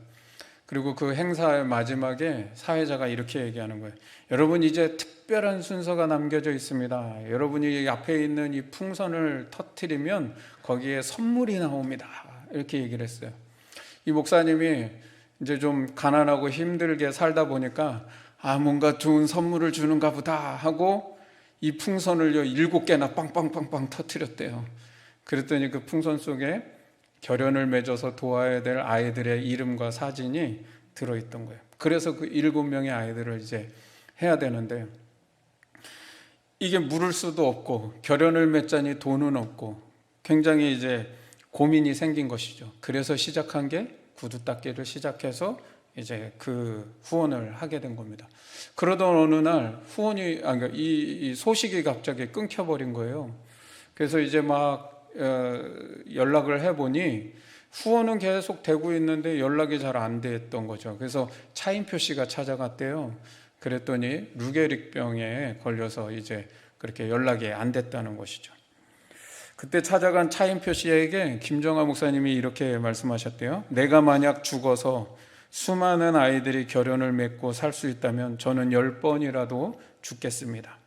그리고 그 행사의 마지막에 사회자가 이렇게 얘기하는 거예요. 여러분, 이제 특별한 순서가 남겨져 있습니다. 여러분이 앞에 있는 이 풍선을 터뜨리면 거기에 선물이 나옵니다. 이렇게 얘기를 했어요. 이 목사님이 이제 좀 가난하고 힘들게 살다 보니까 뭔가 좋은 선물을 주는가 보다 하고 이 풍선을 7개나 빵빵빵빵 터뜨렸대요. 그랬더니 그 풍선 속에 결연을 맺어서 도와야 될 아이들의 이름과 사진이 들어있던 거예요. 그래서 그 7명의 아이들을 이제 해야 되는데 이게 물을 수도 없고 결연을 맺자니 돈은 없고 굉장히 이제 고민이 생긴 것이죠. 그래서 시작한 게 구두 닦기를 시작해서 이제 그 후원을 하게 된 겁니다. 그러던 어느 날 후원이 그러니까 이 소식이 갑자기 끊겨버린 거예요. 그래서 이제 막 연락을 해보니 후원은 계속 되고 있는데 연락이 잘 안 됐던 거죠. 그래서 차인표 씨가 찾아갔대요. 그랬더니 루게릭병에 걸려서 이제 그렇게 연락이 안 됐다는 것이죠. 그때 찾아간 차인표 씨에게 김정아 목사님이 이렇게 말씀하셨대요. 내가 만약 죽어서 수많은 아이들이 결연을 맺고 살 수 있다면 저는 10번이라도 죽겠습니다.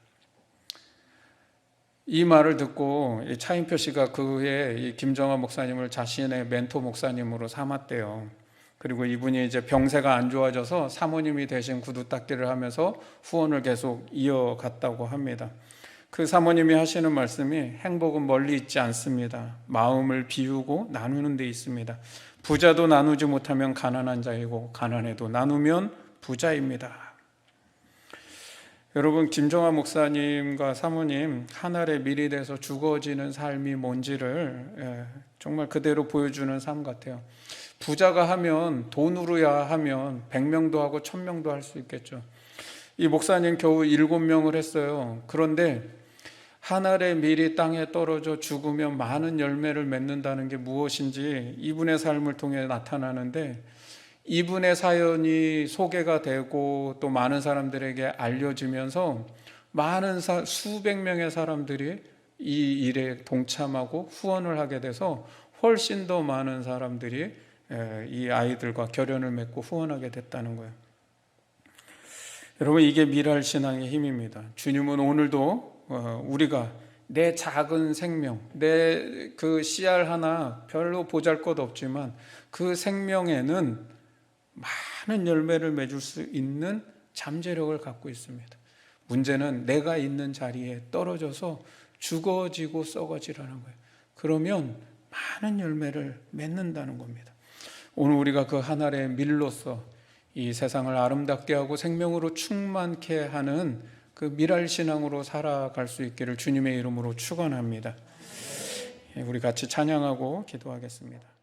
이 말을 듣고 차인표 씨가 그 후에 이 김정아 목사님을 자신의 멘토 목사님으로 삼았대요. 그리고 이분이 이제 병세가 안 좋아져서 사모님이 대신 구두 닦기를 하면서 후원을 계속 이어갔다고 합니다. 그 사모님이 하시는 말씀이 행복은 멀리 있지 않습니다. 마음을 비우고 나누는 데 있습니다. 부자도 나누지 못하면 가난한 자이고 가난해도 나누면 부자입니다. 여러분, 김정아 목사님과 사모님 하늘의 밀이 돼서 죽어지는 삶이 뭔지를 정말 그대로 보여주는 삶 같아요. 부자가 하면, 돈으로야 하면 100명도 하고 1000명도 할 수 있겠죠. 이 목사님 겨우 7명을 했어요. 그런데 하늘의 밀이 땅에 떨어져 죽으면 많은 열매를 맺는다는 게 무엇인지 이분의 삶을 통해 나타나는데, 이분의 사연이 소개가 되고 또 많은 사람들에게 알려지면서 많은 수백 명의 사람들이 이 일에 동참하고 후원을 하게 돼서 훨씬 더 많은 사람들이 이 아이들과 결연을 맺고 후원하게 됐다는 거예요. 여러분, 이게 미랄 신앙의 힘입니다. 주님은 오늘도 우리가 내 작은 생명, 내 그 씨알 하나 별로 보잘것 없지만 그 생명에는 많은 열매를 맺을 수 있는 잠재력을 갖고 있습니다. 문제는 내가 있는 자리에 떨어져서 죽어지고 썩어지라는 거예요. 그러면 많은 열매를 맺는다는 겁니다. 오늘 우리가 그 하늘의 밀로서 이 세상을 아름답게 하고 생명으로 충만케 하는 그 미랄 신앙으로 살아갈 수 있기를 주님의 이름으로 축원합니다. 우리 같이 찬양하고 기도하겠습니다.